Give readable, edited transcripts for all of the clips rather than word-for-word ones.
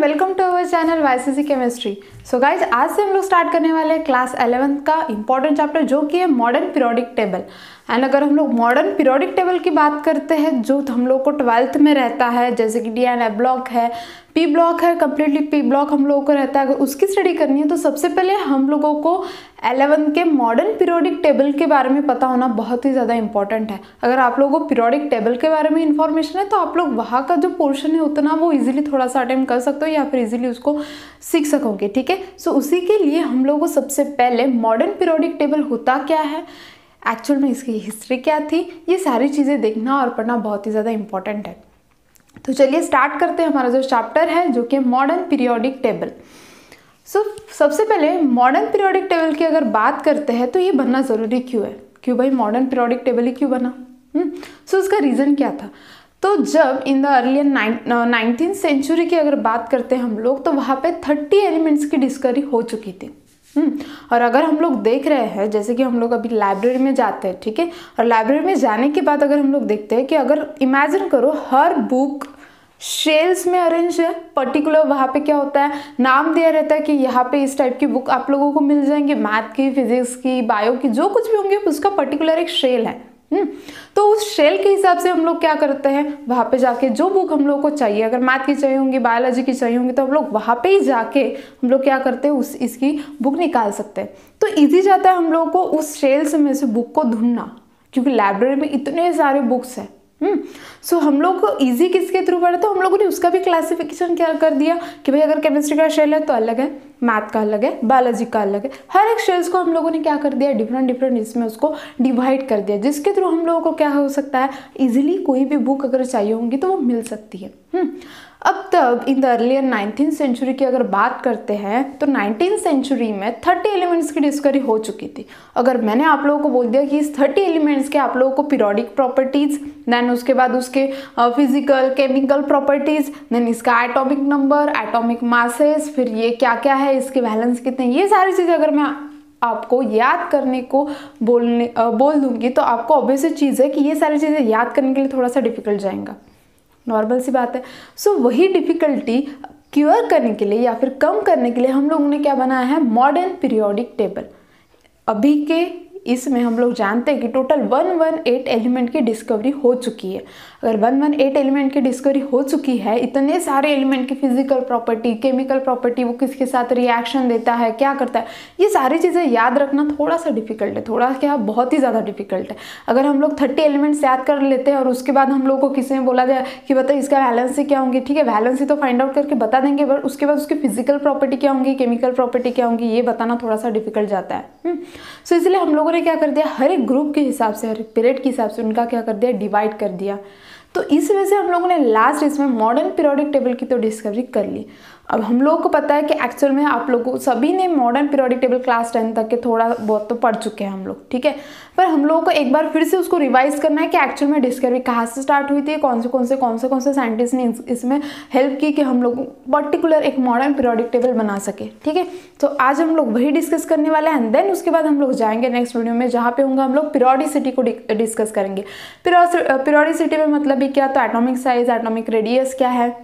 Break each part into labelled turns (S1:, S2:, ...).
S1: Welcome to our channel YCC chemistry. So guys, आज से हम लोग स्टार्ट करने वाले हैं क्लास 11th का इंपॉर्टेंट चैप्टर जो कि है मॉडर्न पीरियोडिक टेबल। एंड अगर हम लोग मॉडर्न पीरियोडिक टेबल की बात करते हैं जो हम लोग को 12th में रहता है, जैसे कि डी एंड ए ब्लॉक है, पी ब्लॉक है, कम्प्लीटली पी ब्लॉक हम लोगों को रहता है, अगर उसकी स्टडी करनी है तो सबसे पहले हम लोगों को 11th के मॉडर्न पीरियोडिक टेबल के बारे में पता होना बहुत ही ज़्यादा इंपॉर्टेंट है। अगर आप लोगों को पीरियोडिक टेबल के बारे में इंफॉर्मेशन है तो आप लोग वहाँ का जो पोर्शन है उतना वो इजीली थोड़ा सा अटेम्प्ट कर सकते हो या फिर इजीली उसको सीख सकोगे। ठीक है, सो उसी के लिए हम लोगों को सबसे पहले मॉडर्न पीरियोडिक टेबल होता क्या है, एक्चुअल में इसकी हिस्ट्री क्या थी, ये सारी चीज़ें देखना और पढ़ना बहुत ही ज़्यादा इंपॉर्टेंट है। तो चलिए स्टार्ट करते हैं हमारा जो चैप्टर है जो कि मॉडर्न पीरियोडिक टेबल। सबसे पहले मॉडर्न पीरियोडिक टेबल की अगर बात करते हैं तो ये बनना ज़रूरी क्यों है, क्यों भाई मॉडर्न पीरियोडिक टेबल ही क्यों बना। उसका रीज़न क्या था। तो जब in the earlier 19th century की अगर बात करते हैं हम लोग तो वहाँ पे 30 एलिमेंट्स की डिस्कवरी हो चुकी थी। और अगर हम लोग देख रहे हैं जैसे कि हम लोग अभी लाइब्रेरी में जाते हैं, ठीक है, और लाइब्रेरी में जाने के बाद अगर हम लोग देखते हैं कि अगर इमेजिन करो हर बुक शेल्स में अरेंज है, पर्टिकुलर वहाँ पे क्या होता है, नाम दिया रहता है कि यहाँ पे इस टाइप की बुक आप लोगों को मिल जाएंगे, मैथ की, फिजिक्स की, बायो की, जो कुछ भी होंगे उसका पर्टिकुलर एक शेल है। तो उस शेल के हिसाब से हम लोग क्या करते हैं, वहाँ पे जाके जो बुक हम लोग को चाहिए, अगर मैथ की चाहिए होंगी, बायोलॉजी की चाहिए होंगी, तो हम लोग वहाँ पे ही जाके हम लोग क्या करते हैं, इसकी बुक निकाल सकते हैं। तो इजी जाता है हम लोग को उस शेल्स में से बुक को ढूंढना, क्योंकि लाइब्रेरी में इतने सारे बुक्स हैं। सो हम लोग को इजी किसके थ्रू पढ़े, तो हम लोगों ने उसका भी क्लासिफिकेशन क्या कर दिया कि भाई अगर केमिस्ट्री का शेल है तो अलग है, मैथ का अलग है, बायोलॉजी का अलग है, हर एक शेल्स को हम लोगों ने क्या कर दिया, डिफरेंट इसमें उसको डिवाइड कर दिया, जिसके थ्रू हम लोगों को क्या हो सकता है, इजीली कोई भी बुक अगर चाहिए होंगी तो वो मिल सकती है। अब तब in the earlier 19th century की अगर बात करते हैं तो 19th सेंचुरी में 30 एलिमेंट्स की डिस्कवरी हो चुकी थी। अगर मैंने आप लोगों को बोल दिया कि इस 30 एलिमेंट्स के आप लोगों को पीरियोडिक प्रॉपर्टीज, देन उसके बाद उसके फिजिकल केमिकल प्रॉपर्टीज, देन इसका एटॉमिक नंबर, एटॉमिक मासेस, फिर ये क्या क्या है, इसके वैलेंस कितने, ये सारी चीज़ें अगर मैं आपको याद करने को बोल दूंगी तो आपको ऑब्वियस चीज़ है कि ये सारी चीज़ें याद करने के लिए थोड़ा सा डिफिकल्ट जाएगा, नॉर्मल सी बात है। सो वही डिफ़िकल्टी क्योर करने के लिए या फिर कम करने के लिए हम लोगों ने क्या बनाया है, मॉडर्न पीरियोडिक टेबल। अभी के इसमें हम लोग जानते हैं कि टोटल 118 एलिमेंट की डिस्कवरी हो चुकी है। अगर 118 एलिमेंट की डिस्कवरी हो चुकी है, इतने सारे एलिमेंट की फिजिकल प्रॉपर्टी, केमिकल प्रॉपर्टी, वो किसके साथ रिएक्शन देता है, क्या करता है, ये सारी चीज़ें याद रखना थोड़ा सा डिफिकल्ट है, थोड़ा क्या बहुत ही ज़्यादा डिफिकल्ट है। अगर हम लोग 30 एलिमेंट्स याद कर लेते हैं और उसके बाद हम लोग को किसी में बोला जाए कि बताइए इसका वैलेंसी क्या होंगी, ठीक है, वैलेंसी तो फाइंड आउट करके बता देंगे, बट उसके बाद उसकी फिजिकल प्रॉपर्टी क्या होंगी, केमिकल प्रॉपर्टी क्या होंगी, ये बताना थोड़ा सा डिफिकल्ट जाता है। सो इसलिए हम लोगों ने क्या कर दिया, हर एक ग्रुप के हिसाब से, हर एक पीरियड के हिसाब से उनका क्या कर दिया, डिवाइड कर दिया। तो इस वजह से हम लोगों ने लास्ट इसमें मॉडर्न पीरियोडिक टेबल की तो डिस्कवरी कर ली। अब हम लोगों को पता है कि एक्चुअल में आप लोगों सभी ने मॉडर्न पीरियोडिक टेबल क्लास 10 तक के थोड़ा बहुत तो पढ़ चुके हैं हम लोग, ठीक है, पर हम लोगों को एक बार फिर से उसको रिवाइज करना है कि एक्चुअल में डिस्कवरी कहाँ से स्टार्ट हुई थी, कौन से साइंटिस्ट ने इसमें हेल्प की कि हम लोग पर्टिकुलर एक मॉडर्न पीरियोडिक टेबल बना सके। ठीक है, तो आज हम लोग वही डिस्कस करने वाले हैं। एंड देन उसके बाद हम लोग जाएंगे नेक्स्ट वीडियो में जहाँ पे होंगे हम लोग पीरियोडिसिटी को डिस्कस करेंगे। पीरियोडिसिटी में मतलब भी क्या, तो एटॉमिक साइज, एटॉमिक रेडियस क्या है,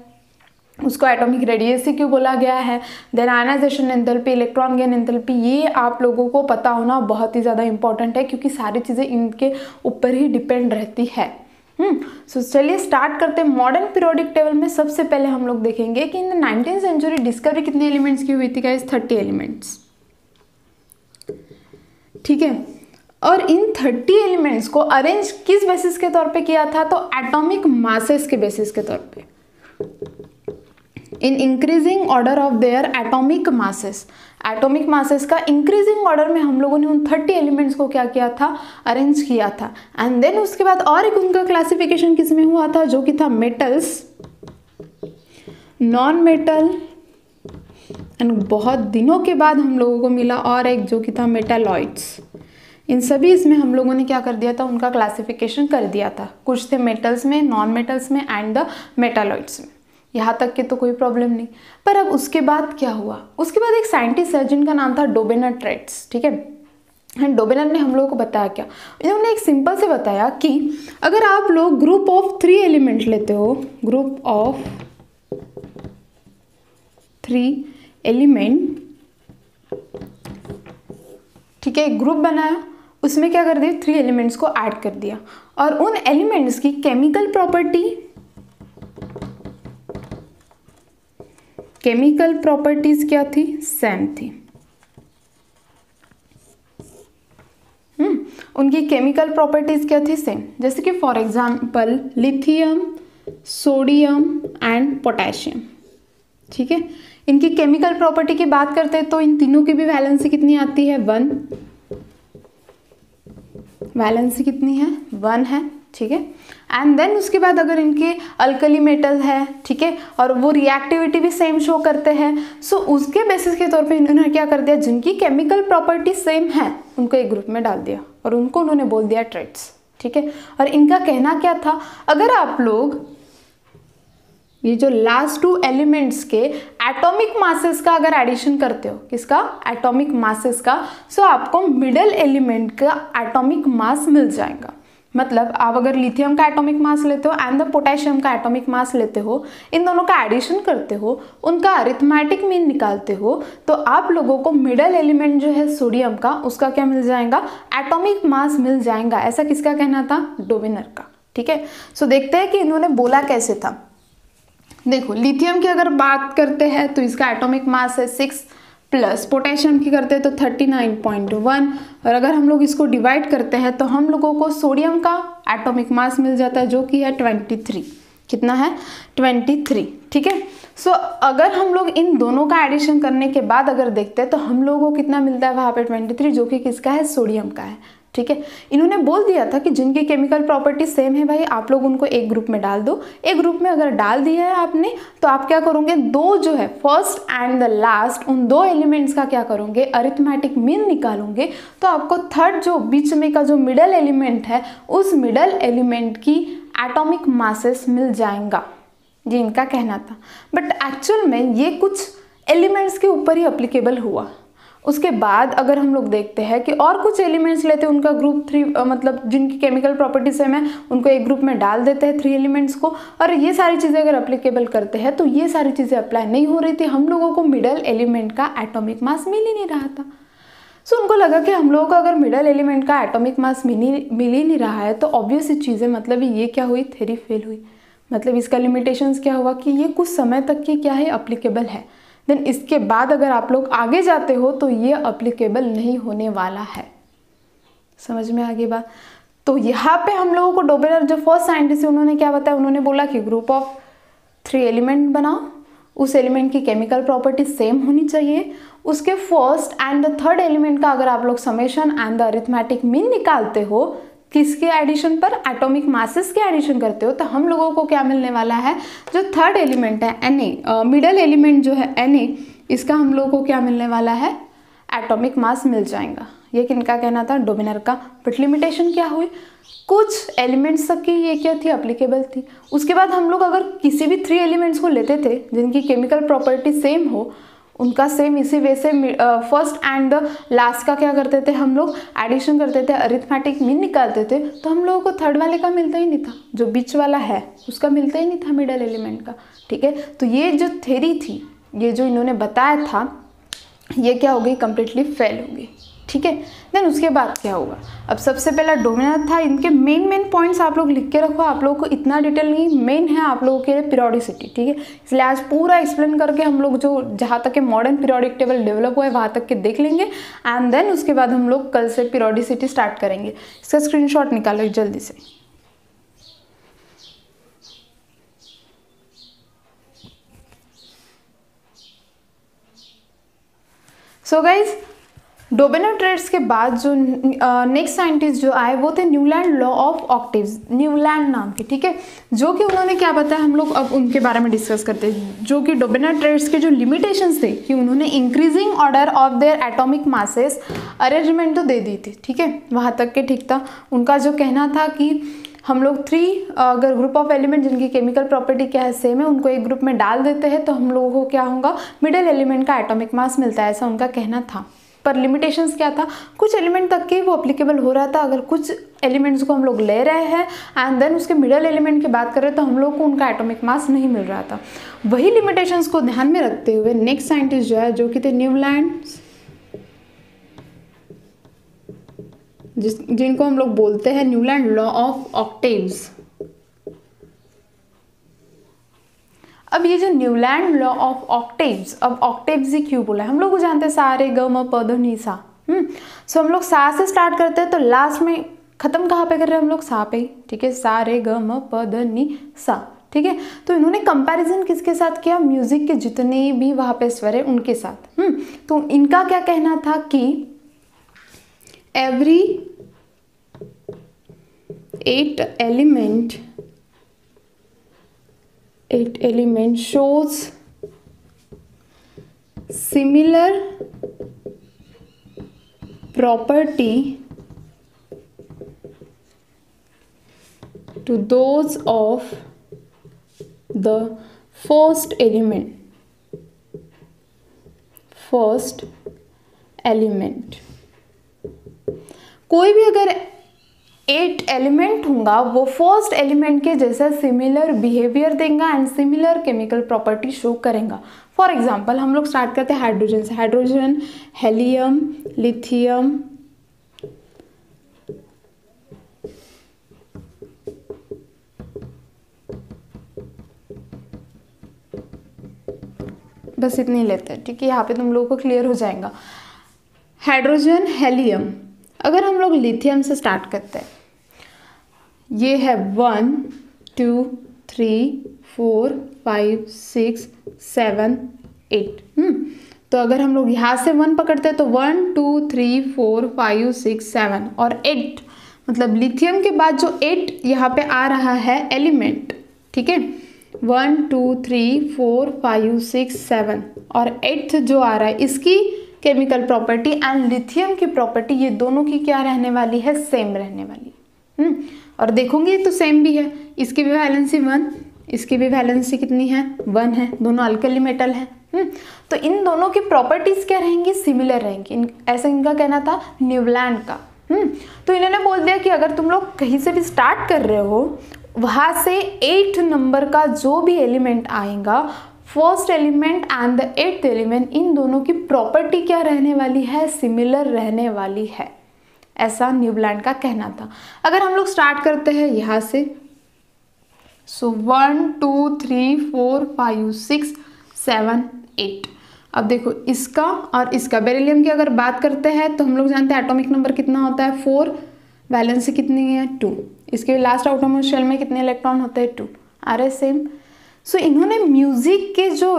S1: उसको एटॉमिक रेडियस ही क्यों बोला गया है, then ionization enthalpy, electron gain enthalpy, ये आप लोगों को पता होना बहुत ही ज़्यादा इंपॉर्टेंट है क्योंकि सारी चीज़ें इनके ऊपर ही डिपेंड रहती है। सो चलिए स्टार्ट करते हैं। मॉडर्न पीरियोडिक टेबल में सबसे पहले हम लोग देखेंगे कि इन 19th सेंचुरी डिस्कवरी कितने एलिमेंट्स की हुई थी गाइस, 30 एलिमेंट्स, ठीक है, और इन 30 एलिमेंट्स को अरेंज किस बेसिस के तौर पे किया था, तो एटॉमिक मासेस के बेसिस के तौर पे, in increasing order of their atomic masses. Atomic masses का इंक्रीजिंग ऑर्डर में हम लोगों ने उन 30 एलिमेंट्स को क्या किया था, अरेंज किया था। एंड देन उसके बाद और एक उनका क्लासिफिकेशन किस में हुआ था, जो कि था मेटल्स, नॉन मेटल, एंड बहुत दिनों के बाद हम लोगों को मिला और एक जो कि था मेटालॉइड्स। इन सभी इसमें हम लोगों ने क्या कर दिया था, उनका क्लासिफिकेशन कर दिया था। कुछ थे मेटल्स में, नॉन मेटल्स में एंड द मेटालॉइड्स में, यहाँ तक के तो कोई प्रॉब्लम नहीं। पर अब उसके बाद क्या हुआ, उसके बाद एक साइंटिस्ट है जिनका नाम था डोबेनर-ट्रेट्स, ठीक है, एंड डोबेनर ने हम लोगों को बताया क्या, इन्होंने एक सिंपल से बताया कि अगर आप लोग ग्रुप ऑफ 3 एलिमेंट लेते हो, ग्रुप ऑफ 3 एलिमेंट, ठीक है, एक ग्रुप बनाया, उसमें क्या कर दिया 3 एलिमेंट्स को ऐड कर दिया और उन एलिमेंट्स की केमिकल प्रॉपर्टीज क्या थी, सेम थी। उनकी केमिकल प्रॉपर्टीज क्या थी, सेम। जैसे कि for example lithium, sodium and potassium, ठीक है। इनकी केमिकल प्रॉपर्टी की बात करते हैं तो इन तीनों की भी वैलेंसी कितनी आती है, 1। वैलेंसी कितनी है, 1 है, ठीक है। एंड देन उसके बाद अगर इनके अल्कली मेटल है, ठीक है, और वो रिएक्टिविटी भी सेम शो करते हैं, सो उसके बेसिस के तौर पे इन्होंने क्या कर दिया, जिनकी केमिकल प्रॉपर्टी सेम है उनको एक ग्रुप में डाल दिया और उनको उन्होंने बोल दिया ट्रेट्स, ठीक है। और इनका कहना क्या था, अगर आप लोग ये जो लास्ट 2 एलिमेंट्स के एटॉमिक मासेस का अगर एडिशन करते हो, किसका, एटॉमिक मासेस का, सो आपको मिडल एलिमेंट का एटॉमिक मास मिल जाएगा। मतलब आप अगर लिथियम का एटॉमिक मास लेते हो एंड द पोटेशियम का एटॉमिक मास लेते हो, इन दोनों का एडिशन करते हो, उनका अरिथमेटिक मीन निकालते हो, तो आप लोगों को मिडल एलिमेंट जो है सोडियम का, उसका क्या मिल जाएगा, एटॉमिक मास मिल जाएगा। ऐसा किसका कहना था, डोबेनर का, ठीक है। सो देखते हैं कि इन्होंने बोला कैसे था। देखो लिथियम की अगर बात करते हैं तो इसका एटॉमिक मास है 6 प्लस पोटेशियम की करते हैं तो 39.1, और अगर हम लोग इसको डिवाइड करते हैं तो हम लोगों को सोडियम का एटॉमिक मास मिल जाता है जो कि है 23। कितना है, 23, ठीक है। सो अगर हम लोग इन दोनों का एडिशन करने के बाद अगर देखते हैं तो हम लोगों को कितना मिलता है वहाँ पे 23, जो कि किसका है, सोडियम का है, ठीक है। इन्होंने बोल दिया था कि जिनकी केमिकल प्रॉपर्टी सेम है भाई आप लोग उनको एक ग्रुप में डाल दो। एक ग्रुप में अगर डाल दिया है आपने तो आप क्या करोगे, दो जो है फर्स्ट एंड द लास्ट, उन 2 एलिमेंट्स का क्या करोगे, अरिथमेटिक मीन निकालोगे, तो आपको थर्ड जो बीच में का जो मिडल एलिमेंट है उस मिडल एलिमेंट की एटॉमिक मासेस मिल जाएगा, ये इनका कहना था। बट एक्चुअल में ये कुछ एलिमेंट्स के ऊपर ही अप्लीकेबल हुआ। उसके बाद अगर हम लोग देखते हैं कि और कुछ एलिमेंट्स लेते हैं, उनका ग्रुप 3 मतलब जिनकी केमिकल प्रॉपर्टी सेम है उनको एक ग्रुप में डाल देते हैं 3 एलिमेंट्स को, और ये सारी चीज़ें अगर अप्लीकेबल करते हैं तो ये सारी चीज़ें अप्लाई नहीं हो रही थी। हम लोगों को मिडल एलिमेंट का एटॉमिक मास मिल ही नहीं रहा था। सो उनको लगा कि हम लोगों को अगर मिडल एलिमेंट का एटॉमिक मास मिल ही नहीं रहा है तो ऑब्वियस चीज़ें, मतलब ये क्या हुई, थ्योरी फेल हुई। मतलब इसका लिमिटेशंस क्या हुआ कि ये कुछ समय तक के क्या है, अप्लीकेबल है। देन इसके बाद अगर आप लोग आगे जाते हो तो ये अप्लीकेबल नहीं होने वाला है। समझ में आ गई बात। तो यहाँ पे हम लोगों को डोबेनर जो फर्स्ट साइंटिस्ट है उन्होंने क्या बताया, उन्होंने बोला कि ग्रुप ऑफ 3 एलिमेंट बनाओ, उस एलिमेंट की केमिकल प्रॉपर्टी सेम होनी चाहिए, उसके first and the third element का अगर आप लोग summation and the arithmetic mean निकालते हो, किसके एडिशन पर, एटॉमिक मासेस के एडिशन करते हो, तो हम लोगों को क्या मिलने वाला है, जो थर्ड एलिमेंट है Na, मिडल एलिमेंट जो है Na, इसका हम लोगों को क्या मिलने वाला है, एटॉमिक मास मिल जाएगा। ये किनका कहना था, डोबेनर का। बट लिमिटेशन क्या हुई, कुछ एलिमेंट्स तक की ये क्या थी, अप्लीकेबल थी। उसके बाद हम लोग अगर किसी भी 3 एलिमेंट्स को लेते थे जिनकी केमिकल प्रॉपर्टी सेम हो, उनका सेम इसी वे से फर्स्ट एंड द लास्ट का क्या करते थे, हम लोग एडिशन करते थे, अरिथमेटिक मीन निकालते थे, तो हम लोगों को थर्ड वाले का मिलता ही नहीं था, जो बीच वाला है उसका मिलता ही नहीं था, मिडल एलिमेंट का, ठीक है। तो ये जो थ्योरी थी, ये जो इन्होंने बताया था, ये क्या हो गई, कंप्लीटली फेल हो गई, ठीक है। देन उसके बाद क्या होगा, अब सबसे पहला डोमिनेंट था। इनके मेन पॉइंट्स आप लोग लिख के रखो, आप लोगों को इतना डिटेल नहीं, मेन है आप लोगों के लिए पीरियोडिसिटी, ठीक है। इसलिए आज पूरा एक्सप्लेन करके हम लोग जो जहाँ तक के मॉडर्न पीरियोडिक टेबल डेवलप हुआ है वहाँ तक के देख लेंगे, एंड देन उसके बाद हम लोग कल से पीरियोडिसिटी स्टार्ट करेंगे। इसका स्क्रीनशॉट निकालो जल्दी से। सो गाइज, डोबेनर ट्रेट्स के बाद जो नेक्स्ट साइंटिस्ट जो आए वो थे Newland law of octaves, Newland नाम के, ठीक है। जो कि उन्होंने क्या बताया, हम लोग अब उनके बारे में डिस्कस करते हैं। जो कि डोबेनर ट्रेट्स के जो लिमिटेशंस थे कि उन्होंने increasing order of their atomic masses arrangement तो दे दी थी, ठीक है, वहाँ तक के ठीक था। उनका जो कहना था कि हम लोग 3 अगर ग्रुप ऑफ एलिमेंट जिनकी केमिकल प्रॉपर्टी क्या है, सेम है, उनको एक ग्रुप में डाल देते हैं तो हम लोगों को क्या होगा, मिडल एलिमेंट का एटॉमिक मास मिलता है, ऐसा उनका कहना था, पर लिमिटेशंस क्या था, कुछ एलिमेंट तक के वो अप्लीकेबल हो रहा था। अगर कुछ एलिमेंट्स को हम लोग ले रहे हैं एंड देन उसके मिडल एलिमेंट की बात करें तो हम लोग को उनका एटॉमिक मास नहीं मिल रहा था। वही लिमिटेशंस को ध्यान में रखते हुए नेक्स्ट साइंटिस्ट जो है, जो कि थे न्यूलैंड, जिनको हम लोग बोलते हैं न्यूलैंड लॉ ऑफ ऑक्टेव्स। अब ये जो न्यूलैंड लॉ ऑफ ऑक्टेव्स, अब ऑक्टेव्स ही क्यों बोला है, हम लोग को जानते हैं सा रे ग म प ध नि सा। सो हम लोग सा से स्टार्ट करते हैं तो लास्ट में खत्म कहाँ पे कर रहे हैं हम लोग, सा पे ही, ठीक है, सा रे ग म प ध नि सा, ठीक है। तो इन्होंने कंपैरिजन किसके साथ किया, म्यूजिक के जितने भी वहाँ पे स्वर है उनके साथ। तो इनका क्या कहना था कि every 8 element shows similar property to those of the first element। कोई भी अगर 8 एलिमेंट होगा वो फर्स्ट एलिमेंट के जैसा सिमिलर बिहेवियर देगा and similar chemical property show करेगा। फॉर एग्जांपल हम लोग स्टार्ट करते हैं हाइड्रोजन से, हाइड्रोजन, हेलियम, लिथियम, बस इतने ही लेते हैं, ठीक है, यहाँ पे तुम लोगों को क्लियर हो जाएगा। हाइड्रोजन, हेलियम, अगर हम लोग लिथियम से स्टार्ट करते हैं, ये है 1 2 3 4 5 6 7 8। तो अगर हम लोग यहाँ से 1 पकड़ते हैं तो 1 2 3 4 5 6 7 और 8, मतलब लिथियम के बाद जो 8 यहाँ पे आ रहा है एलिमेंट, ठीक है, 1 2 3 4 5 6 7 और 8th जो आ रहा है इसकी केमिकल प्रॉपर्टी एंड लिथियम की प्रॉपर्टी, ये दोनों की क्या रहने वाली है, सेम रहने वाली। और देखोगे तो सेम भी है, इसकी भी वैलेंसी 1, इसकी भी वैलेंसी कितनी है, 1 है, दोनों अल्कली मेटल है। तो इन दोनों की प्रॉपर्टीज क्या रहेंगी, सिमिलर रहेंगी, ऐसा इनका कहना था न्यूलैंड का। तो इन्होंने बोल दिया कि अगर तुम लोग कहीं से भी स्टार्ट कर रहे हो, वहां से 8 नंबर का जो भी एलिमेंट आएगा, first element and the 8th element, इन दोनों की प्रॉपर्टी क्या रहने वाली है, सिमिलर रहने वाली है, ऐसा न्यूलैंड का कहना था। अगर हम लोग स्टार्ट करते हैं यहाँ से, सो 1 2 3 4 5 6 7 8। अब देखो इसका और इसका, बेरिलियम की अगर बात करते हैं तो हम लोग जानते हैं एटॉमिक नंबर कितना होता है, 4, वैलेंसी कितनी है, 2, इसके लास्ट आउटरमोस्ट शेल में कितने इलेक्ट्रॉन होते हैं, 2, आ रहे सेम। सो इन्होंने म्यूजिक के जो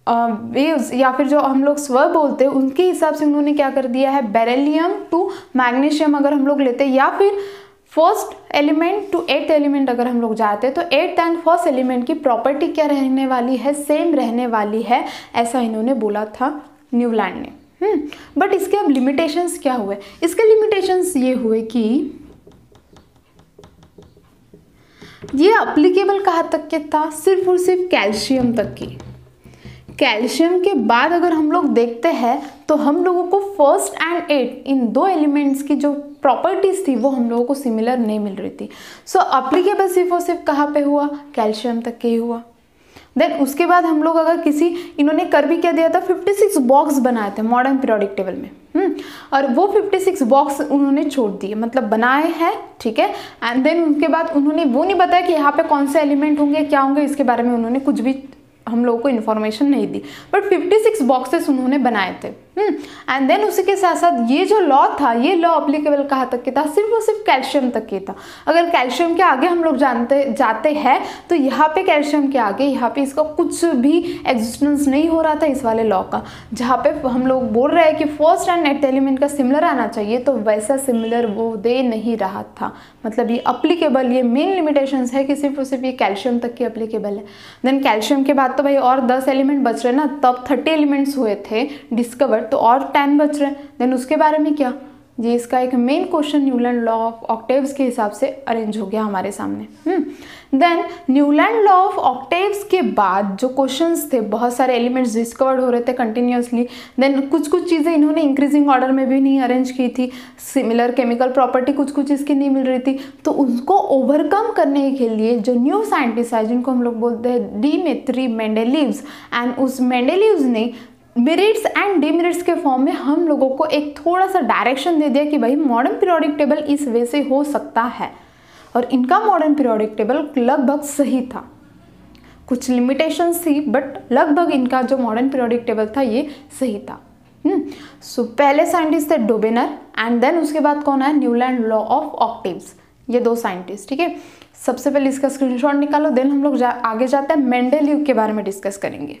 S1: वेव्स या फिर जो हम लोग स्वर बोलते हैं उनके हिसाब से उन्होंने क्या कर दिया है, बेरिलियम टू मैग्नीशियम अगर हम लोग लेते हैं, या फिर first element to 8th element अगर हम लोग जाते हैं, तो 8th एंड फर्स्ट एलिमेंट की प्रॉपर्टी क्या रहने वाली है, सेम रहने वाली है, ऐसा इन्होंने बोला था न्यूलैंड ने। बट इसके अब लिमिटेशंस क्या हुए, इसके लिमिटेशंस ये हुए कि ये अप्लीकेबल कहाँ तक के था, सिर्फ और सिर्फ कैल्शियम तक की। कैल्शियम के बाद अगर हम लोग देखते हैं तो हम लोगों को फर्स्ट एंड 8 इन 2 एलिमेंट्स की जो प्रॉपर्टीज थी वो हम लोगों को सिमिलर नहीं मिल रही थी। सो अप्लीकेबल सिर्फ और सिर्फ कहाँ पे हुआ, कैल्शियम तक के ही हुआ। देन उसके बाद हम लोग अगर किसी, इन्होंने कर भी क्या दिया था, 56 बॉक्स बनाए थे मॉडर्न पीरियोडिक टेबल में, और वो 56 बॉक्स उन्होंने छोड़ दिए, मतलब बनाए हैं, ठीक है, एंड देन उनके बाद उन्होंने वो नहीं बताया कि यहाँ पे कौन से एलिमेंट होंगे, क्या होंगे, इसके बारे में उन्होंने कुछ भी हम लोगों को इन्फॉर्मेशन नहीं दी, बट 56 बॉक्सेस उन्होंने बनाए थे। एंड देन उसी के साथ साथ ये जो लॉ था, ये लॉ अप्लीकेबल कहाँ तक के था, सिर्फ और सिर्फ कैल्शियम तक के था। अगर कैल्शियम के आगे हम लोग जाते हैं तो यहाँ पे कैल्शियम के आगे यहाँ पे इसका कुछ भी एग्जिस्टेंस नहीं हो रहा था इस वाले लॉ का। जहाँ पे हम लोग बोल रहे हैं कि फर्स्ट एंड 8th एलिमेंट का सिमिलर आना चाहिए, तो वैसा सिमिलर वो दे नहीं रहा था। मतलब ये अप्लीकेबल, ये मेन लिमिटेशंस है कि सिर्फ और सिर्फ ये कैल्शियम तक की अप्लीकेबल है। देन कैल्शियम के बाद तो भाई और 10 एलिमेंट बच रहे ना, तब 30 एलिमेंट्स हुए थे डिस्कवर, तो और 10 बच रहे। देन उसके बारे में क्या, ये इसका एक main question Newland law of octaves के हिसाब से अरेंज हो गया हमारे सामने। Then Newland law of octaves के बाद जो क्वेश्चंस थे, बहुत सारे एलिमेंट्स डिस्कवर्ड हो रहे थे कंटिन्यूअसली। देन कुछ कुछ चीज़ें इन्होंने इंक्रीजिंग ऑर्डर में भी नहीं अरेंज की थी, सिमिलर केमिकल प्रॉपर्टी कुछ कुछ इसकी नहीं मिल रही थी। तो उसको ओवरकम करने के लिए जो न्यू साइंटिस्ट है, जिनको हम लोग बोलते हैं डिमित्री मेंडेलीव्स, एंड उस मेंडेलीव्स ने मेरिट्स एंड डिमेरिट्स के फॉर्म में हम लोगों को एक थोड़ा सा डायरेक्शन दे दिया कि भाई मॉडर्न पीरियोडिक टेबल इस वे से हो सकता है। और इनका मॉडर्न पीरियोडिक टेबल लगभग सही था, कुछ लिमिटेशंस थी बट लगभग इनका जो मॉडर्न पीरियोडिक टेबल था ये सही था। सो पहले साइंटिस्ट थे डोबेनर, एंड देन उसके बाद कौन है, न्यूलैंड लॉ ऑफ ऑक्टेव्स। ये दो साइंटिस्ट, ठीक है। सबसे पहले इसका स्क्रीनशॉट निकालो, देन हम लोग आगे जाते हैं, मेंडेलीव के बारे में डिस्कस करेंगे।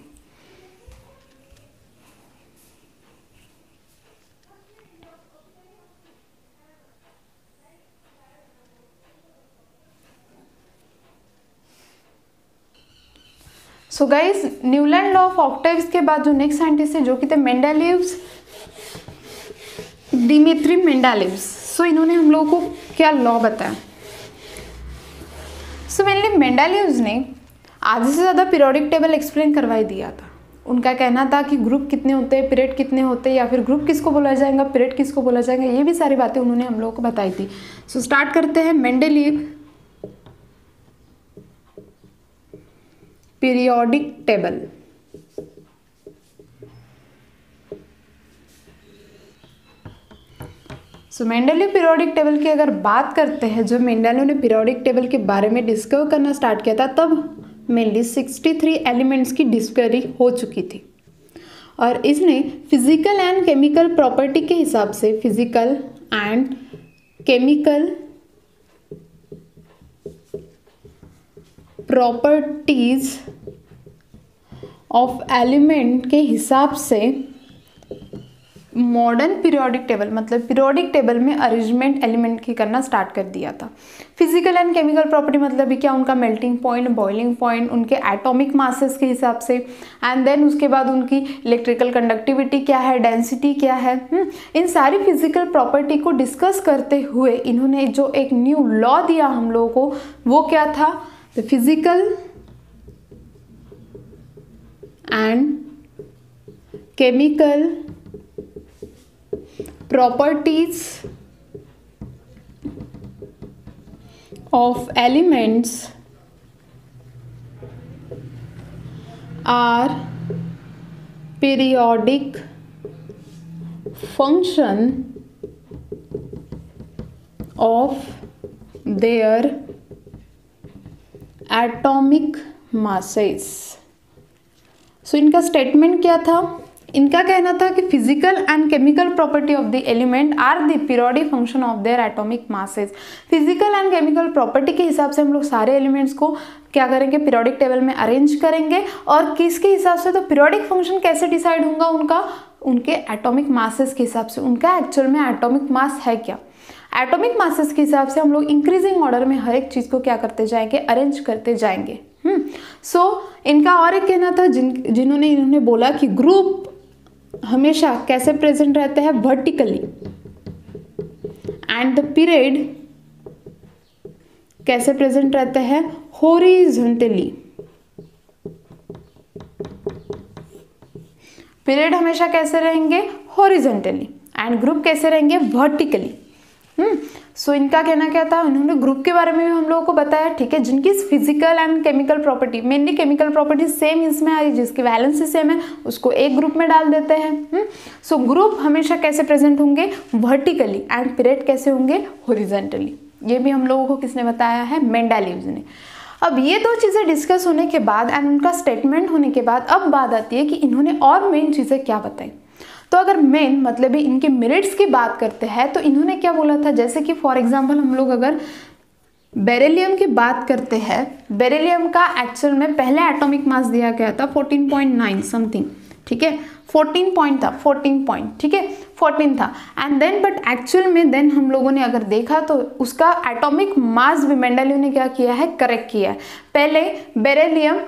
S1: So guys, Newland law of octaves के बाद जो नेक्स्ट साइंटिस्ट है जो कि थे मेंडेलीव्स, डिमित्री मेंडेलीव्स। सो इन्होंने हम लोगों को क्या लॉ बताया। सो मेनली मेंडेलीव्स ने आधे से ज़्यादा पीरियोडिक टेबल एक्सप्लेन करवा ही दिया था। उनका कहना था कि ग्रुप कितने होते हैं, पीरियड कितने होते हैं, या फिर ग्रुप किसको बोला जाएगा, पीरियड किसको बोला जाएगा, ये भी सारी बातें उन्होंने हम लोगों को बताई थी। सो स्टार्ट करते हैं, मेंडेलीव पीरियोडिक टेबल। सो मेंडेलीव पीरियोडिक टेबल की अगर बात करते हैं, जब मेंडेलीव ने पीरियोडिक टेबल के बारे में डिस्कवर करना स्टार्ट किया था तब मेनली 63 एलिमेंट्स की डिस्कवरी हो चुकी थी। और इसने फिजिकल एंड केमिकल प्रॉपर्टी के हिसाब से physical and chemical properties of element के हिसाब से मॉडर्न पीरियोडिक टेबल, मतलब पीरियोडिक टेबल में अरेंजमेंट एलिमेंट की करना स्टार्ट कर दिया था। फिजिकल एंड केमिकल प्रॉपर्टी मतलब भी क्या, उनका मेल्टिंग पॉइंट, बॉइलिंग पॉइंट, उनके एटॉमिक मासेस के हिसाब से, एंड देन उसके बाद उनकी इलेक्ट्रिकल कंडक्टिविटी क्या है, डेंसिटी क्या है। इन सारी फिजिकल प्रॉपर्टी को डिस्कस करते हुए इन्होंने जो एक न्यू लॉ दिया हम लोगों को, वो क्या था, the physical and chemical properties of elements are periodic function of their atomic masses। So इनका स्टेटमेंट क्या था, इनका कहना था कि physical and chemical property of the element are the periodic function of their atomic masses. Physical and chemical property के हिसाब से हम लोग सारे एलिमेंट्स को क्या करेंगे, पीरियोडिक टेबल में अरेंज करेंगे। और किसके हिसाब से, तो पीरियोडिक फंक्शन कैसे डिसाइड होगा उनका, उनके एटॉमिक मासेस के हिसाब से। उनका एक्चुअल में एटॉमिक मास है क्या, एटॉमिक मासेस के हिसाब से हम लोग इंक्रीजिंग ऑर्डर में हर एक चीज़ को क्या करते जाएंगे, अरेंज करते जाएंगे। सो इनका और एक कहना था, जिन्होंने इन्होंने बोला कि ग्रुप हमेशा कैसे प्रेजेंट रहते हैं, वर्टिकली, एंड द पीरियड कैसे प्रेजेंट रहते हैं, हॉरिजॉन्टली। पीरियड हमेशा कैसे रहेंगे, हॉरिजॉन्टली, एंड ग्रुप कैसे रहेंगे, वर्टिकली। सो इनका कहना क्या था, इन्होंने ग्रुप के बारे में भी हम लोगों को बताया, ठीक है, जिनकी physical and chemical property, mainly chemical property same इसमें आई, जिसकी वैलेंसी सेम है उसको एक ग्रुप में डाल देते हैं। सो ग्रुप हमेशा कैसे प्रेजेंट होंगे, वर्टिकली, एंड पीरियड कैसे होंगे, हॉरिजॉन्टली। ये भी हम लोगों को किसने बताया है, मेंडेलीव्स ने। अब ये दो चीज़ें डिस्कस होने के बाद एंड उनका स्टेटमेंट होने के बाद अब बात आती है कि इन्होंने और मेन चीज़ें क्या बताई। तो अगर मेन मतलब इनके मेरिट्स की बात करते हैं तो इन्होंने क्या बोला था, जैसे कि फॉर एग्जांपल हम लोग अगर बेरिलियम की बात करते हैं, बेरिलियम का एक्चुअल में पहले एटॉमिक मास दिया गया था 14.9 समथिंग, ठीक है, 14 पॉइंट था, 14 पॉइंट, ठीक है, 14 था। एंड देन बट एक्चुअल में देन हम लोगों ने अगर देखा तो उसका एटॉमिक मास भी मेंडेलीव ने क्या किया है, करेक्ट किया है। पहले बेरिलियम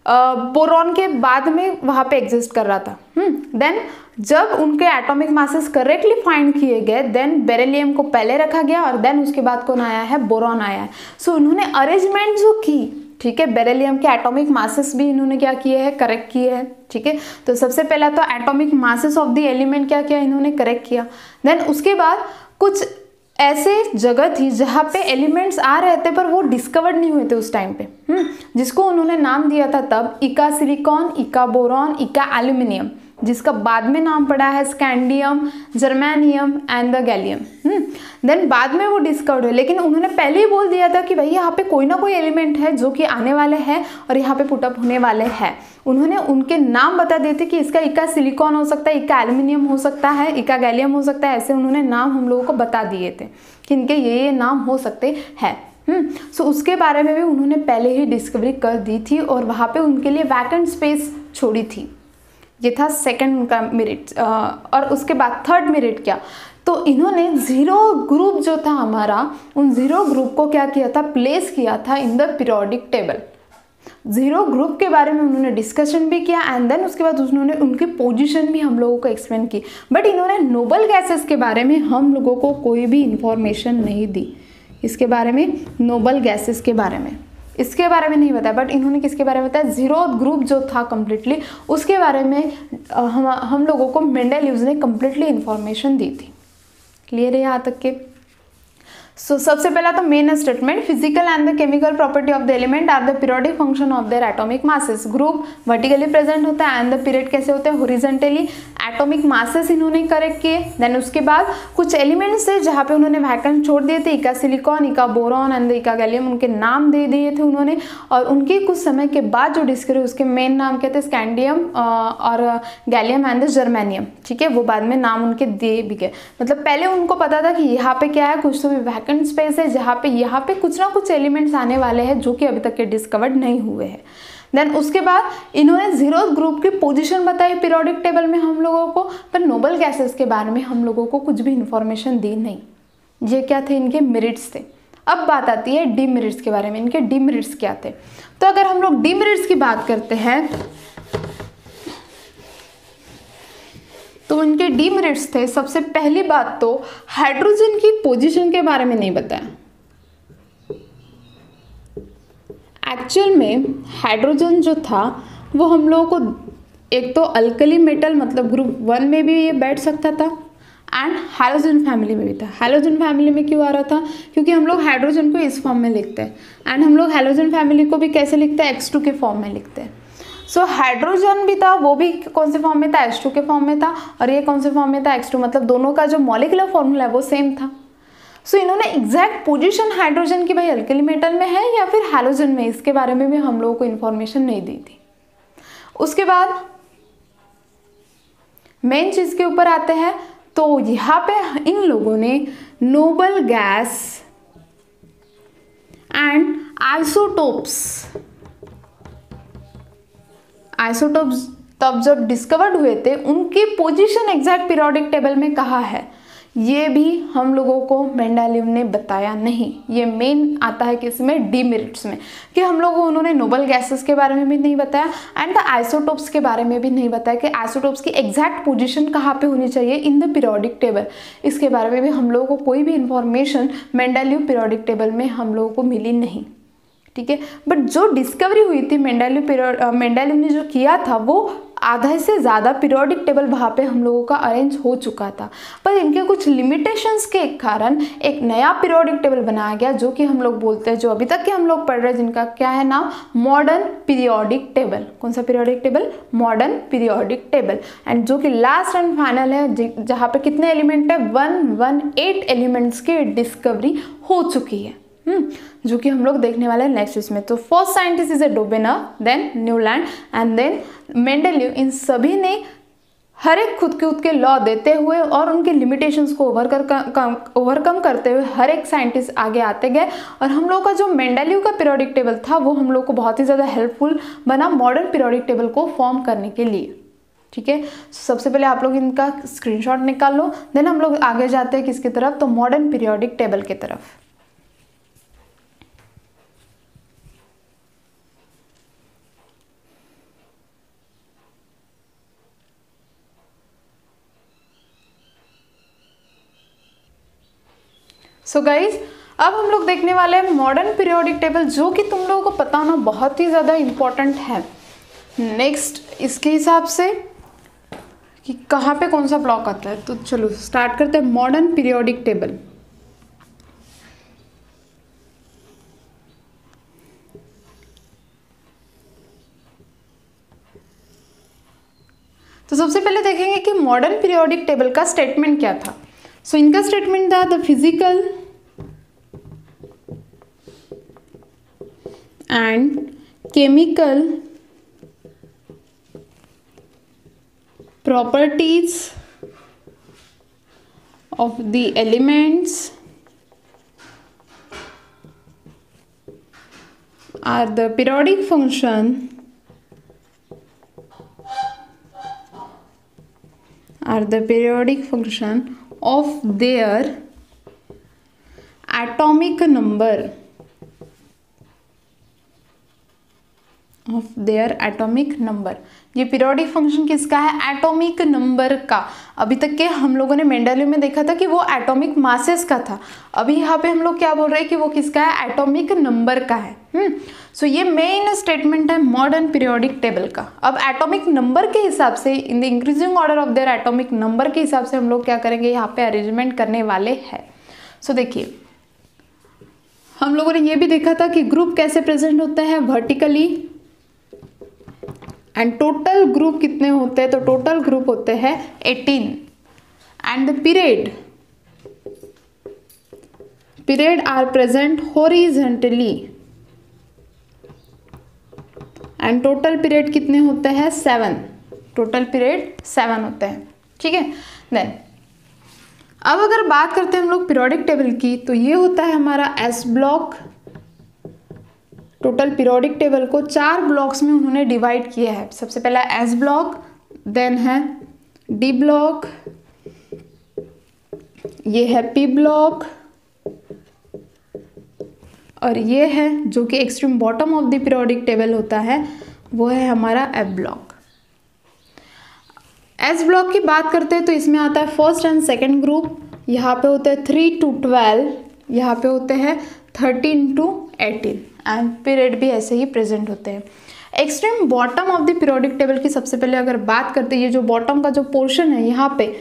S1: बोरॉन के बाद में वहाँ पे एग्जिस्ट कर रहा था। देन जब उनके एटॉमिक मासेस करेक्टली फाइंड किए गए देन बेरिलियम को पहले रखा गया और देन उसके बाद कौन आया है, बोरॉन आया है। सो उन्होंने अरेंजमेंट जो की, ठीक है, बेरिलियम के एटॉमिक मासेस भी इन्होंने क्या किए हैं, करेक्ट किए हैं, ठीक है। तो सबसे पहला तो atomic masses of the element क्या किया इन्होंने, करेक्ट किया। देन उसके बाद कुछ ऐसे जगह थी जहाँ पे एलिमेंट्स आ रहे थे पर वो डिस्कवर्ड नहीं हुए थे उस टाइम पे, जिसको उन्होंने नाम दिया था तब इका सिलिकॉन, इका बोरॉन, इका एल्यूमिनियम, जिसका बाद में नाम पड़ा है scandium, germanium and the gallium. Then बाद में वो डिस्कवर्ड हुए, लेकिन उन्होंने पहले ही बोल दिया था कि भाई यहाँ पे कोई ना कोई एलिमेंट है जो कि आने वाले हैं और यहाँ पे पुटअप होने वाले हैं। उन्होंने उनके नाम बता दिए थे कि इसका इका सिलिकॉन हो सकता है, इका एल्यूमिनियम हो सकता है, इका गैलियम हो सकता है, ऐसे उन्होंने नाम हम लोगों को बता दिए थे कि इनके ये नाम हो सकते हैं। सो उसके बारे में भी उन्होंने पहले ही डिस्कवरी कर दी थी और वहाँ पे उनके लिए वैकेंट स्पेस छोड़ी थी। ये था सेकंड उनका मेरिट। और उसके बाद थर्ड मेरिट क्या, तो इन्होंने जीरो ग्रुप जो था हमारा, उन जीरो ग्रुप को क्या किया था, प्लेस किया था in the periodic table. Zero group के बारे में उन्होंने डिस्कशन भी किया एंड देन उसके बाद उन्होंने उनकी पोजीशन भी हम लोगों को एक्सप्लेन की। बट इन्होंने नोबल गैसेस के बारे में हम लोगों को कोई भी इंफॉर्मेशन नहीं दी। इसके बारे में, नोबल गैसेस के बारे में, इसके बारे में नहीं बताया। बट इन्होंने किसके बारे में बताया, जीरो ग्रुप जो था कम्प्लीटली, उसके बारे में हम लोगों को मेंडेलीव ने कम्प्लीटली इंफॉर्मेशन दी थी। क्लियर है यहाँ तक के? सो सबसे पहला तो main statement, physical and the chemical property of the element are the periodic function of their atomic masses. Group vertically present होता है एंड द पीरियड कैसे होते हैं, हॉरिजॉन्टली। एटॉमिक मासेस इन्होंने करेक्ट किए। देन उसके बाद कुछ एलिमेंट्स थे जहाँ पे उन्होंने वैकेंट छोड़ दिए थे, इका सिलिकॉन, इका बोरॉन एंड इका गैलियम, उनके नाम दे दिए थे उन्होंने। और उनके कुछ समय के बाद जो डिस्कवरी, उसके मेन नाम क्या थे, स्कैंडियम और गैलियम एंड जर्मेनियम, ठीक है, वो बाद में नाम उनके दे भी गए। मतलब पहले उनको पता था कि यहाँ पे क्या है, कुछ तो भी वैकेंट स्पेस है जहाँ पे यहाँ पे कुछ ना कुछ एलिमेंट्स आने वाले हैं जो कि अभी तक के डिस्कवर्ड नहीं हुए हैं। देन उसके बाद इन्होंने जीरो ग्रुप की पोजीशन बताई पीरियोडिक टेबल में हम लोगों को, पर नोबल गैसेस के बारे में हम लोगों को कुछ भी इंफॉर्मेशन दी नहीं। ये क्या थे, इनके मेरिट्स थे। अब बात आती है डीमेरिट्स के बारे में। इनके डीमेरिट्स क्या थे, तो अगर हम लोग डीमेरिट्स की बात करते हैं तो इनके डीमेरिट्स थे, सबसे पहली बात तो हाइड्रोजन की पोजीशन के बारे में नहीं बताया। एक्चुअल में हाइड्रोजन जो था वो हम लोगों को एक तो अल्कली मेटल मतलब ग्रुप 1 में भी ये बैठ सकता था एंड हैलोजन फैमिली में भी था। हैलोजन फैमिली में क्यों आ रहा था, क्योंकि हम लोग हाइड्रोजन को इस फॉर्म में लिखते हैं एंड हम लोग हैलोजन फैमिली को भी कैसे लिखते हैं, X2 के फॉर्म में लिखते हैं। सो हाइड्रोजन भी था, वो भी कौन से फॉर्म में था, H2 के फॉर्म में था, और ये कौन से फॉर्म में था, X2, मतलब दोनों का जो मॉलिक्यूलर फॉर्मूला है वो सेम था। सो इन्होंने एग्जैक्ट पोजीशन हाइड्रोजन की भाई अल्कली मेटल में है या फिर हैलोजन में, इसके बारे में भी हम लोगों को इन्फॉर्मेशन नहीं दी थी। उसके बाद मेन चीज के ऊपर आते हैं, तो यहाँ पे इन लोगों ने नोबल गैस एंड आइसोटोप्स तब जब डिस्कवर्ड हुए थे उनकी पोजीशन एग्जैक्ट पीरियोडिक टेबल में कहाँ है, ये भी हम लोगों को मेंडेलीव ने बताया नहीं। ये मेन आता है किसमें, डीमेरिट्स में, कि हम लोगों को उन्होंने नोबल गैसेस के बारे में भी नहीं बताया एंड द आइसोटोप्स के बारे में भी नहीं बताया कि आइसोटोप्स की एग्जैक्ट पोजीशन कहाँ पे होनी चाहिए इन द पीरियोडिक टेबल। इसके बारे में भी हम लोगों को कोई भी इंफॉर्मेशन मेंडेलीव पीरियोडिक टेबल में हम लोगों को मिली नहीं, ठीक है। बट जो डिस्कवरी हुई थी मेंडेलीव ने जो किया था वो आधा से ज़्यादा पीरियोडिक टेबल वहाँ पे हम लोगों का अरेंज हो चुका था, पर इनके कुछ लिमिटेशंस के कारण एक नया पीरियोडिक टेबल बनाया गया जो कि हम लोग बोलते हैं, जो अभी तक के हम लोग पढ़ रहे हैं, जिनका क्या है नाम, मॉडर्न पीरियोडिक टेबल। कौन सा periodic table, modern periodic table. And जो कि लास्ट एंड फाइनल है, जहाँ पे कितने एलिमेंट है, 118 एलिमेंट्स की डिस्कवरी हो चुकी है, जो कि हम लोग देखने वाले हैं नेक्स्ट इसमें। तो first scientist is Dobereiner, then Newland and then Mendeleev. इन सभी ने हर एक खुद के लॉ देते हुए और उनके लिमिटेशंस को ओवरकम करते हुए हर एक साइंटिस्ट आगे आते गए, और हम लोग का जो मेंडेलीव का पीरियोडिक टेबल था वो हम लोग को बहुत ही ज़्यादा हेल्पफुल बना मॉडर्न पीरियोडिक टेबल को फॉर्म करने के लिए, ठीक है। सबसे पहले आप लोग इनका स्क्रीनशॉट निकाल लो, देन हम लोग आगे जाते हैं किसकी तरफ, तो मॉडर्न पीरियोडिक टेबल की तरफ। सो गाइज अब हम लोग देखने वाले हैं मॉडर्न पीरियोडिक टेबल, जो कि तुम लोगों को पता होना बहुत ही ज़्यादा इम्पोर्टेंट है नेक्स्ट इसके हिसाब से कि कहाँ पे कौन सा ब्लॉक आता है। तो चलो स्टार्ट करते हैं मॉडर्न पीरियोडिक टेबल। तो सबसे पहले देखेंगे कि मॉडर्न पीरियोडिक टेबल का स्टेटमेंट क्या था। सो इनका स्टेटमेंट था the physical and chemical properties of the elements are the periodic function of their atomic number ये पीरियोडिक फंक्शन किसका है? एटॉमिक नंबर का। अभी तक के हम लोगों ने मेंडेलियव में देखा था कि वो एटॉमिक मासेस का था, अभी यहाँ पे हम लोग क्या बोल रहे हैं कि वो किसका है? एटॉमिक नंबर का है। सो ये मेन स्टेटमेंट है मॉडर्न पीरियोडिक टेबल का। अब एटॉमिक नंबर के हिसाब से in the increasing order of their atomic number के हिसाब से हम लोग क्या करेंगे, यहाँ पे अरेंजमेंट करने वाले हैं। सो देखिए हम लोगों ने ये भी देखा था कि ग्रुप कैसे प्रेजेंट होता है, वर्टिकली, एंड टोटल ग्रुप कितने होते हैं? तो टोटल ग्रुप होते हैं 18 and the period are present horizontally and total period कितने होते हैं? 7। टोटल पीरियड 7 होते हैं, ठीक है। देन अब अगर बात करते हैं हम लोग पीरियोडिक टेबल की, तो ये होता है हमारा S block. Total periodic table को 4 ब्लॉक्स में उन्होंने डिवाइड किया है। सबसे पहला एस ब्लॉक, देन है डी ब्लॉक, ये है पी ब्लॉक, और ये है जो कि extreme bottom of the periodic table होता है, वो है हमारा एफ ब्लॉक। एस ब्लॉक की बात करते हैं तो इसमें आता है फर्स्ट एंड सेकेंड ग्रुप। यहाँ पे होते हैं 3 to 12, यहाँ पे होते हैं 13 to 18 एंड पीरियड भी ऐसे ही प्रेजेंट होते हैं। Extreme bottom of the periodic table की सबसे पहले अगर बात करते हैं, ये जो बॉटम का जो पोर्शन है यहाँ पे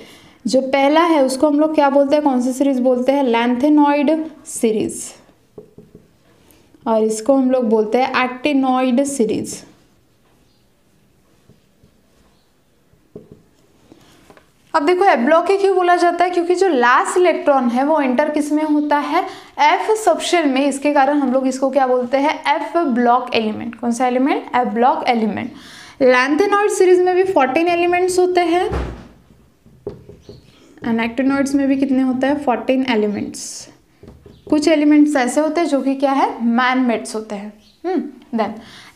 S1: जो पहला है उसको हम लोग क्या बोलते हैं, कौन सी सीरीज बोलते हैं? लैंथेनॉइड सीरीज, और इसको हम लोग बोलते हैं एक्टिनॉइड सीरीज। अब देखो एफ ब्लॉक ही क्यों बोला जाता है, क्योंकि जो लास्ट इलेक्ट्रॉन है वो एंटर किस में होता है? एफ सबशेल में। इसके कारण हम लोग इसको क्या बोलते हैं? F block element. कौन सा element? F block element. Lanthanoid series में भी 14 एलिमेंट्स होते हैं एंड एक्टिनॉइड्स में भी कितने होते हैं? 14 एलिमेंट्स। कुछ एलिमेंट्स ऐसे होते हैं जो कि क्या है? मैन मेड्स होते हैं। देन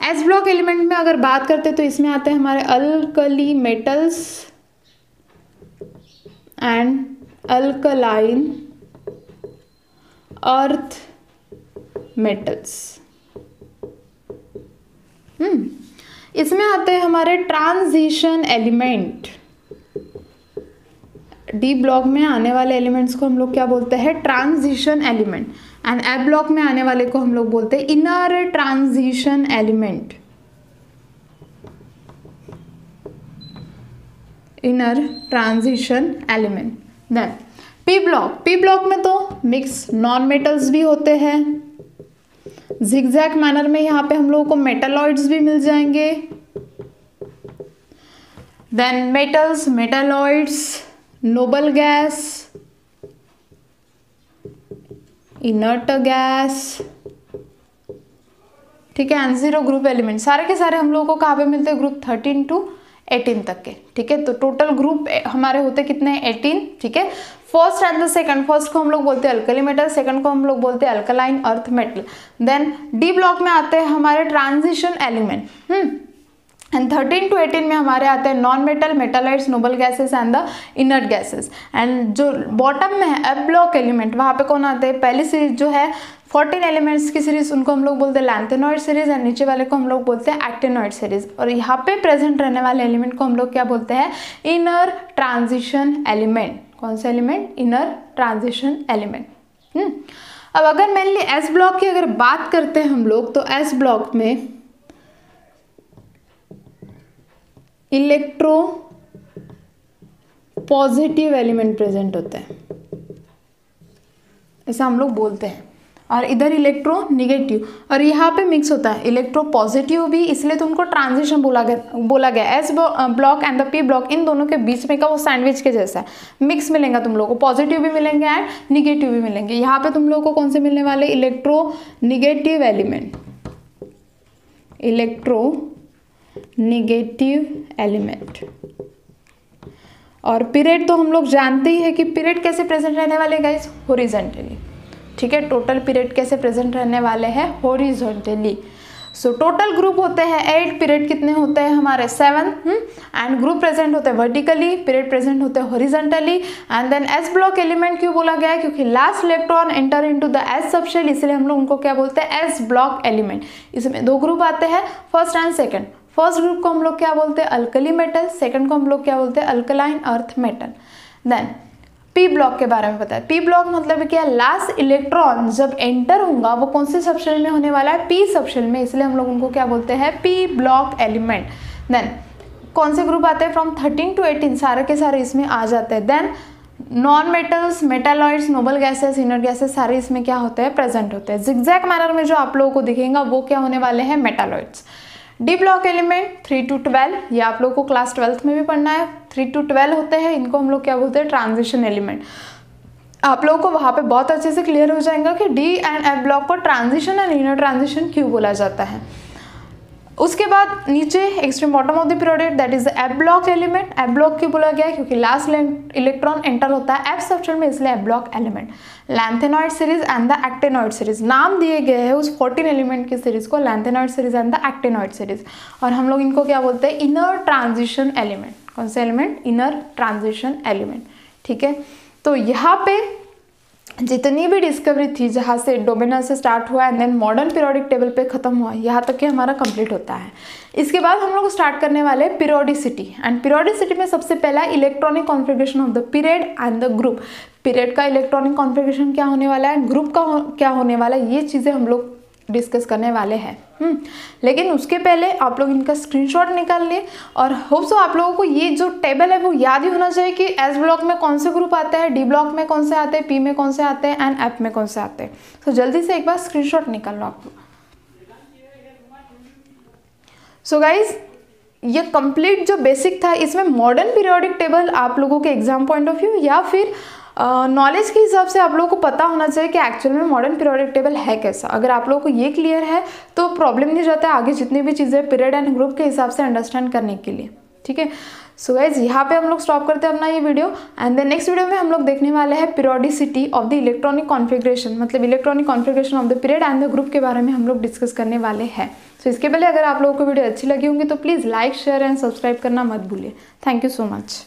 S1: एस ब्लॉक एलिमेंट में अगर बात करते हैं तो इसमें आते हैं हमारे alkali metals and alkaline earth metals. इसमें आते हैं हमारे ट्रांजिशन एलिमेंट। डी ब्लॉक में आने वाले एलिमेंट्स को हम लोग क्या बोलते हैं? Transition element. And F block में आने वाले को हम लोग बोलते हैं inner transition element. Inner transition element. Then P block में तो मिक्स नॉन मेटल्स भी होते हैं। जिगजैग मैनर में यहाँ पे हम लोगों को मेटालॉइड्स भी मिल जाएंगे। Then metals, metalloids, noble gas, inert gas, ठीक है। एंड जीरो ग्रुप एलिमेंट सारे के सारे हम लोगों को कहाँ पे मिलते हैं? ग्रुप 13 to 18 तक के, ठीक है। तो टोटल ग्रुप हमारे होते कितने? 18, ठीक है। First and the second, first को हम लोग बोलते हैं अल्कली मेटल, सेकंड को हम लोग बोलते हैं alkaline earth metal. Then D block में आते हैं हमारे ट्रांजिशन एलिमेंट। एंड 13 to 18 में हमारे आते हैं non metal, metalloids, noble gases and the inert gases. And जो बॉटम में है एफ ब्लॉक एलिमेंट, वहाँ पे कौन आते हैं? पहली सीरीज जो है 14 एलिमेंट्स की सीरीज, उनको हम लोग बोलते हैं लैंथेनॉइड सीरीज, एंड नीचे वाले को हम लोग बोलते हैं एक्टिनॉइड सीरीज। और यहाँ पे प्रेजेंट रहने वाले एलिमेंट को हम लोग क्या बोलते हैं? Inner transition element. कौन सा एलिमेंट? इनर ट्रांजिशन एलिमेंट, अब अगर मेनली एस ब्लॉक की अगर बात करते हैं हम लोग, तो एस ब्लॉक में इलेक्ट्रो पॉजिटिव एलिमेंट प्रेजेंट होते हैं, ऐसा हम लोग बोलते हैं, और इधर इलेक्ट्रो निगेटिव, और यहाँ पे मिक्स होता है इलेक्ट्रो पॉजिटिव भी, इसलिए तो उनको ट्रांजिशन बोला गया। S block and the P block, इन दोनों के बीच में का वो सैंडविच के जैसा है, मिक्स मिलेगा तुम लोगों को, पॉजिटिव भी मिलेंगे एंड निगेटिव भी मिलेंगे। यहाँ पे तुम लोगों को कौन से मिलने वाले, electro negative element, electro negative element. और पीरियड तो हम लोग जानते ही है कि पीरियड कैसे प्रेजेंट रहने वाले गाइस, हॉरिजॉन्टली, ठीक है। टोटल पीरियड कैसे प्रेजेंट रहने वाले हैं, हॉरिजॉन्टली। सो टोटल ग्रुप होते हैं 8, पीरियड कितने होते हैं हमारे 7, एंड ग्रुप प्रेजेंट होते हैं वर्टिकली, पीरियड प्रेजेंट होते हैं horizontally. And then S block element क्यों बोला गया है, क्योंकि last electron enter into the S subshell, इसलिए हम लोग उनको क्या बोलते हैं, एस ब्लॉक एलिमेंट। इसमें 2 ग्रुप आते हैं, first and second. First group को हम लोग क्या बोलते हैं, अल्कली मेटल, सेकंड को हम लोग क्या बोलते हैं, alkaline earth metal. Then P block के बारे में पता है, पी ब्लॉक मतलब क्या, लास्ट इलेक्ट्रॉन जब एंटर होगा वो कौन से सबशेल में होने वाला है, पी सबशेल में, इसलिए हम लोग उनको क्या बोलते हैं, पी ब्लॉक एलिमेंट। देन कौन से ग्रुप आते हैं, फ्रॉम 13 to 18 सारे के सारे इसमें आ जाते हैं। Then non metals, metalloids, noble gases, inert gases सारे इसमें क्या होते हैं, प्रेजेंट होते हैं। जिगजैग मैनर में जो आप लोगों को दिखेगा वो क्या होने वाले हैं, metalloids. D block element 3 to 12, ये आप लोगों को क्लास 12th में भी पढ़ना है, 3 to 12 होते हैं, इनको हम लोग क्या बोलते हैं, ट्रांजिशन एलिमेंट। आप लोगों को वहाँ पे बहुत अच्छे से क्लियर हो जाएगा कि डी एंड एफ ब्लॉक को ट्रांजिशन एंड इनर ट्रांजिशन क्यों बोला जाता है। उसके बाद नीचे extreme bottom of the period, that is the F block element. F block क्यों बोला गया है, क्योंकि लास्ट इलेक्ट्रॉन एंटर होता है एफ सबशेल में, इसलिए F block element. Lanthanoid series and the actinoid series, नाम दिए गए हैं उस 14 एलिमेंट की सीरीज को, lanthanoid series and the actinoid series. और हम लोग इनको क्या बोलते हैं, इनर ट्रांजिशन एलिमेंट। कौन से एलिमेंट, इनर ट्रांजिशन एलिमेंट, ठीक है। तो यहाँ पे जितनी भी डिस्कवरी थी, जहाँ से डोबेनर से स्टार्ट हुआ and then modern periodic table पे खत्म हुआ, यहाँ तक कि हमारा कंप्लीट होता है। इसके बाद हम लोग स्टार्ट करने वाले पीरियोडिसिटी, एंड पीरियोडिसिटी में सबसे पहला electronic configuration of the period and the group. Period का इलेक्ट्रॉनिक कॉन्फ़िगरेशन क्या होने वाला है, ग्रुप का क्या होने वाला है, ये चीज़ें हम लोग डिस्कस करने वाले हैं। लेकिन उसके पहले आप लोग इनका स्क्रीनशॉट निकाल लिए, और होप सो आप लोगों को ये जो टेबल है वो याद ही होना चाहिए कि एस ब्लॉक में कौन से ग्रुप आते हैं, डी ब्लॉक में कौन से आते हैं, पी में कौन से आते हैं, एंड एफ में कौन से आते हैं। तो जल्दी से एक बार स्क्रीनशॉट निकाल लो आप लोग। सो गाइज, ये कंप्लीट जो बेसिक था, इसमें मॉडर्न पीरियोडिक टेबल आप लोगों के एग्जाम पॉइंट ऑफ व्यू या फिर नॉलेज के हिसाब से आप लोगों को पता होना चाहिए कि एक्चुअल में मॉडर्न पीरियोडिक टेबल है कैसा। अगर आप लोगों को ये क्लियर है तो प्रॉब्लम नहीं जाता है आगे जितनी भी चीज़ें पीरियड एंड ग्रुप के हिसाब से अंडरस्टैंड करने के लिए, ठीक है। सो गाइज, यहाँ पे हम लोग स्टॉप करते हैं अपना ये video, and then next video में हम लोग देखने वाले हैं periodicity of the electronic configuration, मतलब electronic configuration of the period and the group के बारे में हम लोग डिस्कस करने वाले हैं। सो इसके पहले अगर आप लोगों को वीडियो अच्छी लगी होंगी तो please like, share and subscribe करना मत भूलिए। Thank you so much.